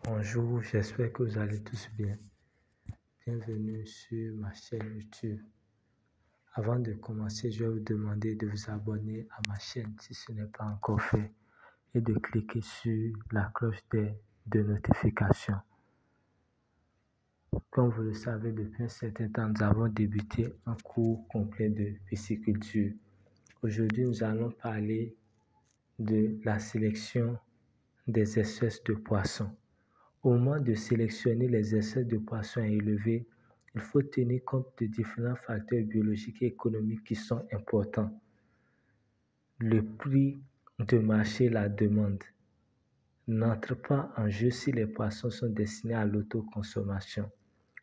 Bonjour, j'espère que vous allez tous bien. Bienvenue sur ma chaîne YouTube. Avant de commencer, je vais vous demander de vous abonner à ma chaîne si ce n'est pas encore fait et de cliquer sur la cloche de notification. Comme vous le savez, depuis un certain temps, nous avons débuté un cours complet de pisciculture. Aujourd'hui, nous allons parler de la sélection des espèces de poissons. Au moment de sélectionner les espèces de poissons à élever, il faut tenir compte de différents facteurs biologiques et économiques qui sont importants. Le prix de marché et la demande n'entrent pas en jeu si les poissons sont destinés à l'autoconsommation.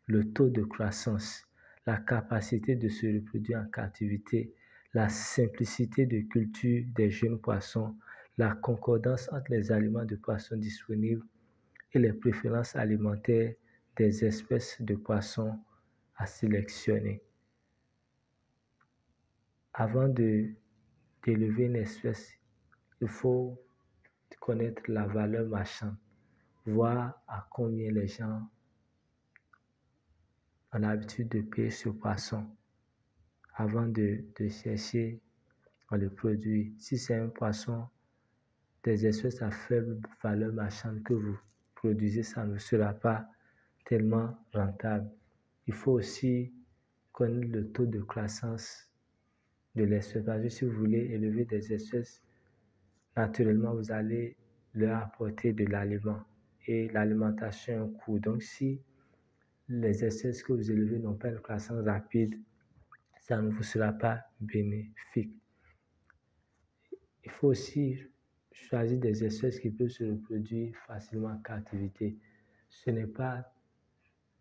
Le taux de croissance, la capacité de se reproduire en captivité, la simplicité de culture des jeunes poissons, la concordance entre les aliments de poissons disponibles et les préférences alimentaires des espèces de poissons à sélectionner. Avant d'élever une espèce, il faut connaître la valeur marchande, voir à combien les gens ont l'habitude de payer ce poisson avant de chercher le produit. Si c'est un poisson des espèces à faible valeur marchande que vous produisez, ça ne sera pas tellement rentable. Il faut aussi connaître le taux de croissance de l'espèce. Parce que si vous voulez élever des espèces, naturellement, vous allez leur apporter de l'aliment. Et l'alimentation a un coût. Donc, si les espèces que vous élevez n'ont pas une croissance rapide, ça ne vous sera pas bénéfique. Il faut aussi choisir des espèces qui peuvent se reproduire facilement en captivité. Ce n'est pas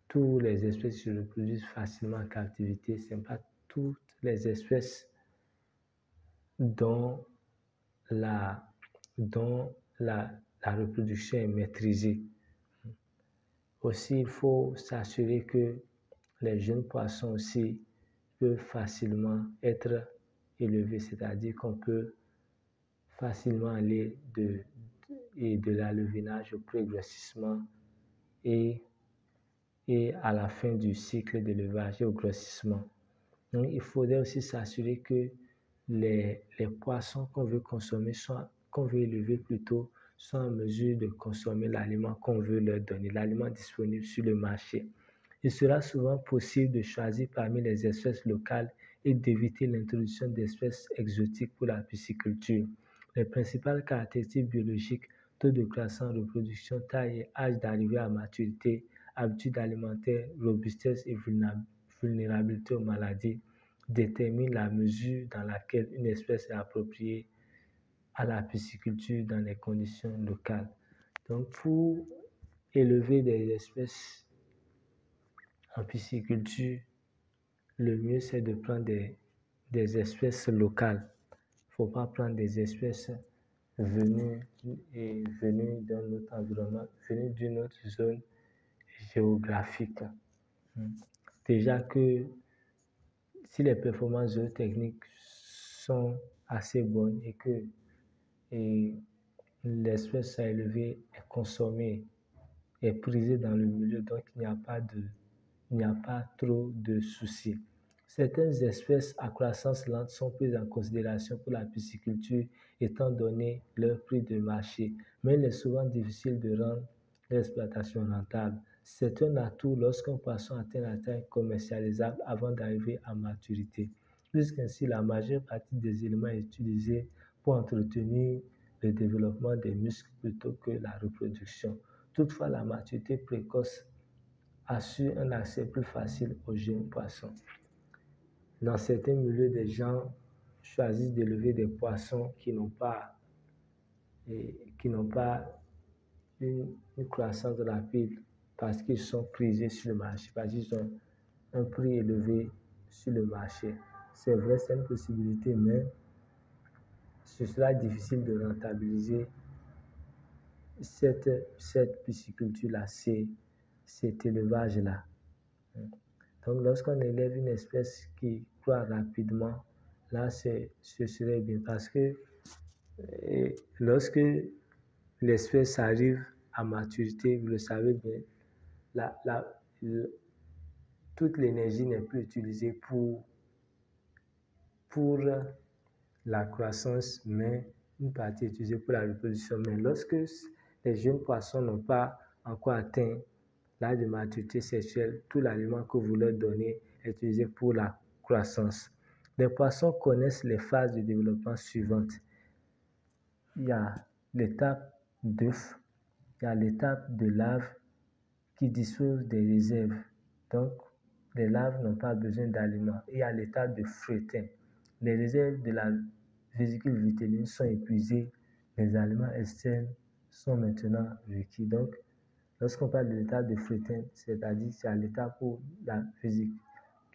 toutes les espèces qui se reproduisent facilement en captivité, ce n'est pas toutes les espèces dont la reproduction est maîtrisée. Aussi, il faut s'assurer que les jeunes poissons aussi peuvent facilement être élevés, c'est-à-dire qu'on peut facilement aller de l'alevinage au pré-grossissement et à la fin du cycle d'élevage et au grossissement. Donc, il faudrait aussi s'assurer que les poissons qu'on veut consommer, qu'on veut élever plutôt, sont en mesure de consommer l'aliment qu'on veut leur donner, l'aliment disponible sur le marché. Il sera souvent possible de choisir parmi les espèces locales et d'éviter l'introduction d'espèces exotiques pour la pisciculture. Les principales caractéristiques biologiques, taux de croissance, reproduction, taille et âge d'arrivée à maturité, habitudes alimentaires, robustesse et vulnérabilité aux maladies, déterminent la mesure dans laquelle une espèce est appropriée à la pisciculture dans les conditions locales. Donc, pour élever des espèces en pisciculture, le mieux c'est de prendre des espèces locales. Il ne faut pas prendre des espèces venues d'un autre environnement, venues d'une autre zone géographique. Déjà que si les performances zootechniques sont assez bonnes et que l'espèce à élever est consommée, est prisée dans le milieu, donc il n'y a pas trop de soucis. Certaines espèces à croissance lente sont prises en considération pour la pisciculture étant donné leur prix de marché, mais il est souvent difficile de rendre l'exploitation rentable. C'est un atout lorsqu'un poisson atteint la taille commercialisable avant d'arriver à maturité, puisqu'ainsi la majeure partie des éléments est utilisée pour entretenir le développement des muscles plutôt que la reproduction. Toutefois, la maturité précoce assure un accès plus facile aux jeunes poissons. Dans certains milieux, des gens choisissent d'élever des poissons qui n'ont pas une croissance rapide parce qu'ils sont prisés sur le marché, parce qu'ils ont un prix élevé sur le marché. C'est vrai, c'est une possibilité, mais ce sera difficile de rentabiliser cette pisciculture-là, cet élevage-là. Donc, lorsqu'on élève une espèce qui croît rapidement, là, ce serait bien parce que lorsque l'espèce arrive à maturité, vous le savez bien, toute l'énergie n'est plus utilisée pour la croissance, mais une partie est utilisée pour la reproduction. Mais lorsque les jeunes poissons n'ont pas encore atteint l'âge de maturité sexuelle, tout l'aliment que vous leur donnez est utilisé pour la croissance. Les poissons connaissent les phases de développement suivantes. Il y a l'étape d'œuf, il y a l'étape de larve qui dispose des réserves. Donc, les larves n'ont pas besoin d'aliments. Il y a l'étape de feuilletin. Les réserves de la vésicule vitelline sont épuisées. Les aliments externes sont maintenant requis. Donc, lorsqu'on parle de l'étape de feuilletin, c'est-à-dire c'est à l'étape où la vésicule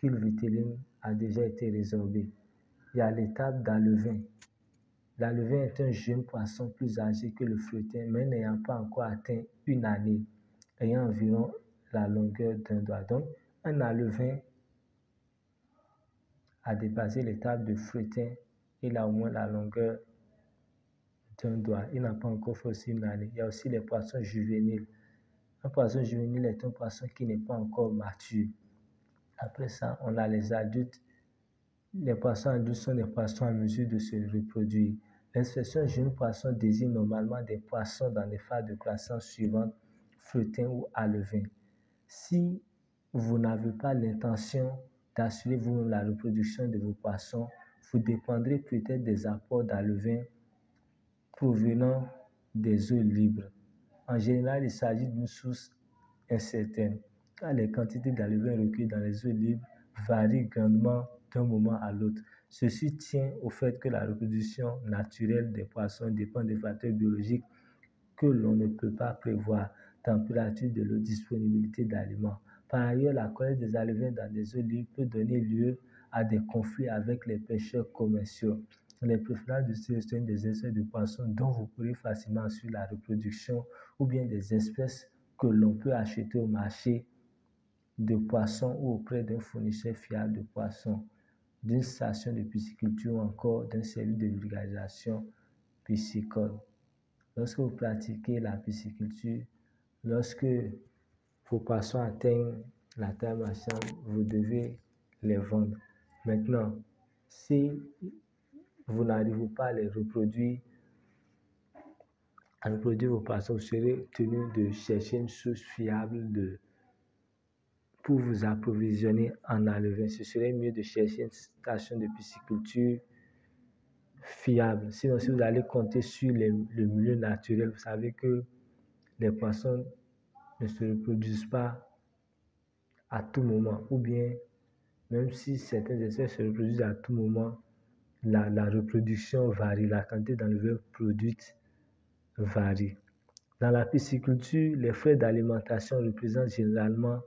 vitelline a déjà été résorbée. Il y a l'étape d'alevain. L'alevain est un jeune poisson plus âgé que le feuilletin, mais n'ayant pas encore atteint une année, ayant environ la longueur d'un doigt. Donc, un alevain a dépassé l'étape de feuilletin, il a au moins la longueur d'un doigt. Il n'a pas encore fait aussi une année. Il y a aussi les poissons juvéniles. Un poisson juvénile est un poisson qui n'est pas encore mature. Après ça, on a les adultes. Les poissons adultes sont des poissons en mesure de se reproduire. L'expression jeune poisson désigne normalement des poissons dans les phases de croissance suivantes, feuilletin ou alevain. Si vous n'avez pas l'intention d'assurer vous-même la reproduction de vos poissons, vous dépendrez peut-être des apports d'alevain provenant des eaux libres. En général, il s'agit d'une source incertaine, car les quantités d'alevain recueillies dans les eaux libres varient grandement d'un moment à l'autre. Ceci tient au fait que la reproduction naturelle des poissons dépend des facteurs biologiques que l'on ne peut pas prévoir, température de l'eau, disponibilité d'aliments. Par ailleurs, la collecte des alevins dans des eaux libres peut donner lieu à des conflits avec les pêcheurs commerciaux. Il est préférable de sélectionner des espèces de poissons dont vous pourrez facilement suivre la reproduction ou bien des espèces que l'on peut acheter au marché de poissons ou auprès d'un fournisseur fiable de poissons, d'une station de pisciculture ou encore d'un service de vulgarisation piscicole. Lorsque vous pratiquez la pisciculture, lorsque vos poissons atteignent la taille maximale, vous devez les vendre. Maintenant, si vous n'arrivez pas à les reproduire, vos poissons, vous serez tenu de chercher une source fiable pour vous approvisionner en alevin. Ce serait mieux de chercher une station de pisciculture fiable. Sinon, si vous allez compter sur le milieu naturel, vous savez que les poissons ne se reproduisent pas à tout moment, ou bien même si certaines espèces se reproduisent à tout moment, la reproduction varie, la quantité d'alevin produite varie. Dans la pisciculture, les frais d'alimentation représentent généralement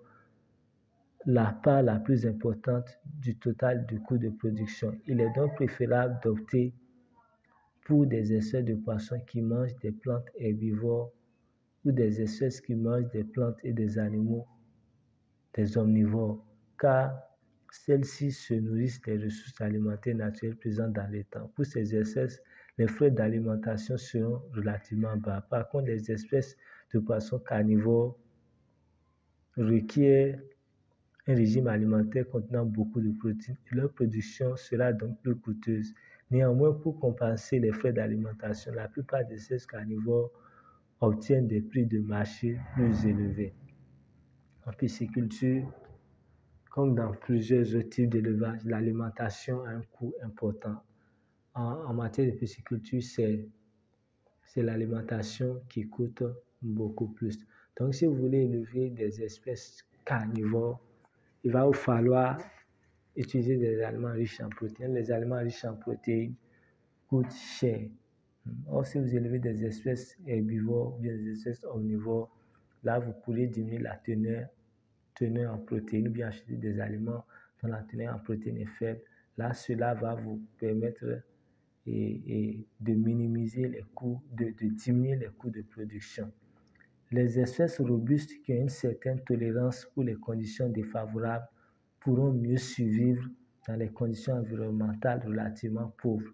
la part la plus importante du total du coût de production. Il est donc préférable d'opter pour des espèces de poissons qui mangent des plantes herbivores ou des espèces qui mangent des plantes et des animaux, des omnivores, car celles-ci se nourrissent des ressources alimentaires naturelles présentes dans les temps. Pour ces espèces, les frais d'alimentation seront relativement bas. Par contre, les espèces de poissons carnivores requièrent un régime alimentaire contenant beaucoup de protéines et leur production sera donc plus coûteuse. Néanmoins, pour compenser les frais d'alimentation, la plupart des espèces carnivores obtiennent des prix de marché plus élevés. En pisciculture, comme dans plusieurs autres types d'élevage, l'alimentation a un coût important. En matière de pisciculture, c'est l'alimentation qui coûte beaucoup plus. Donc, si vous voulez élever des espèces carnivores, il va vous falloir utiliser des aliments riches en protéines. Les aliments riches en protéines coûtent cher. Or, si vous élevez des espèces herbivores ou des espèces omnivores, là, vous pourrez diminuer la teneur en protéines ou bien acheter des aliments dont la teneur en protéines est faible. Là, cela va vous permettre de minimiser les coûts, de diminuer les coûts de production. Les espèces robustes qui ont une certaine tolérance pour les conditions défavorables pourront mieux survivre dans les conditions environnementales relativement pauvres.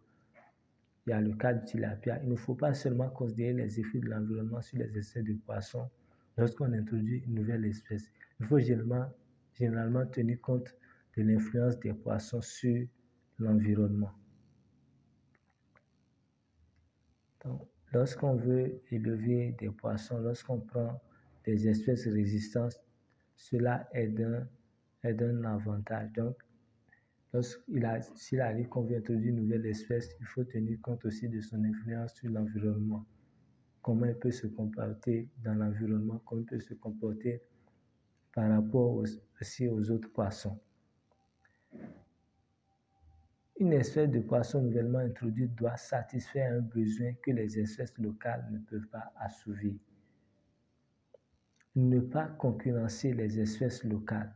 il y a le cas du tilapia. Il ne faut pas seulement considérer les effets de l'environnement sur les espèces de poissons lorsqu'on introduit une nouvelle espèce. Il faut généralement tenir compte de l'influence des poissons sur l'environnement. Donc, lorsqu'on veut élever des poissons, lorsqu'on prend des espèces résistantes, cela est d'un avantage. Donc, s'il arrive qu'on veut introduire une nouvelle espèce, il faut tenir compte aussi de son influence sur l'environnement. Comment il peut se comporter dans l'environnement, comment il peut se comporter par rapport aussi aux autres poissons. Une espèce de poisson nouvellement introduite doit satisfaire un besoin que les espèces locales ne peuvent pas assouvir. Ne pas concurrencer les espèces locales.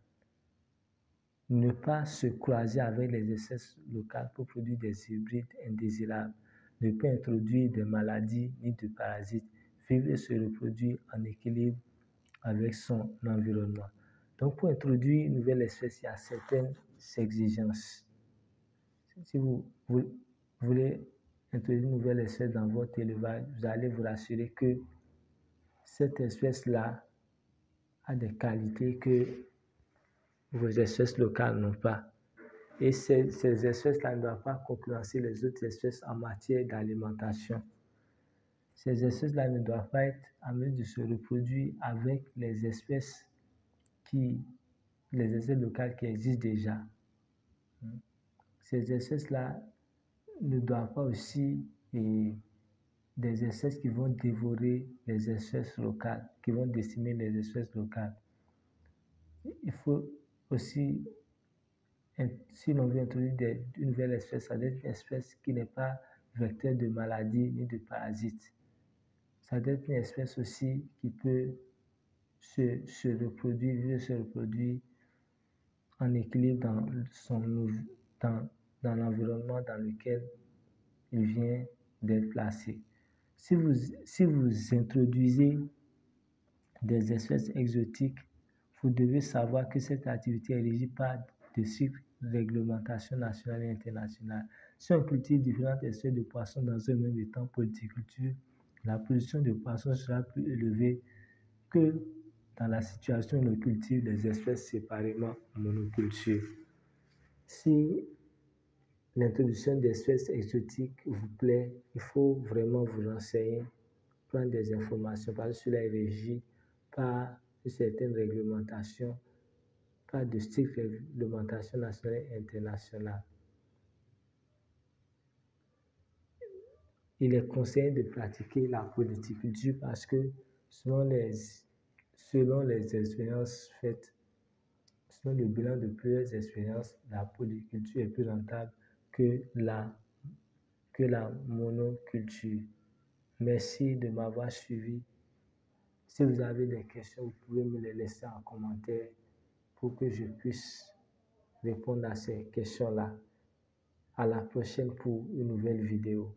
Ne pas se croiser avec les espèces locales pour produire des hybrides indésirables. Ne pas introduire de maladies ni de parasites. Vivre et se reproduire en équilibre avec son environnement. Donc, pour introduire une nouvelle espèce, il y a certaines exigences. Si vous voulez introduire une nouvelle espèce dans votre élevage, vous allez vous rassurer que cette espèce-là a des qualités que vos espèces locales n'ont pas. Et ces espèces-là ne doivent pas concurrencer les autres espèces en matière d'alimentation. Ces espèces-là ne doivent pas être en mesure de se reproduire avec les espèces locales qui existent déjà. Ces espèces-là ne doivent pas aussi être des espèces qui vont dévorer les espèces locales, qui vont décimer les espèces locales. Il faut aussi, si l'on veut introduire une nouvelle espèce, ça doit être une espèce qui n'est pas vecteur de maladies ni de parasites. Ça doit être une espèce aussi qui peut se reproduire en équilibre dans l'environnement dans lequel il vient d'être placé. Si vous introduisez des espèces exotiques, vous devez savoir que cette activité est régie par des cycles de réglementation nationale et internationale. Si on cultive différentes espèces de poissons dans un même étang polyculture, la production de poissons sera plus élevée que dans la situation où on cultive des espèces séparément en monoculture. Si l'introduction d'espèces exotiques vous plaît, il faut vraiment vous renseigner, prendre des informations, parce que cela est régi par une certaine réglementation, par de strictes réglementations nationales et internationales. Il est conseillé de pratiquer la polyculture parce que selon les expériences faites, selon le bilan de plusieurs expériences, la polyculture est plus rentable que la monoculture. Merci de m'avoir suivi. Si vous avez des questions, vous pouvez me les laisser en commentaire pour que je puisse répondre à ces questions-là. À la prochaine pour une nouvelle vidéo.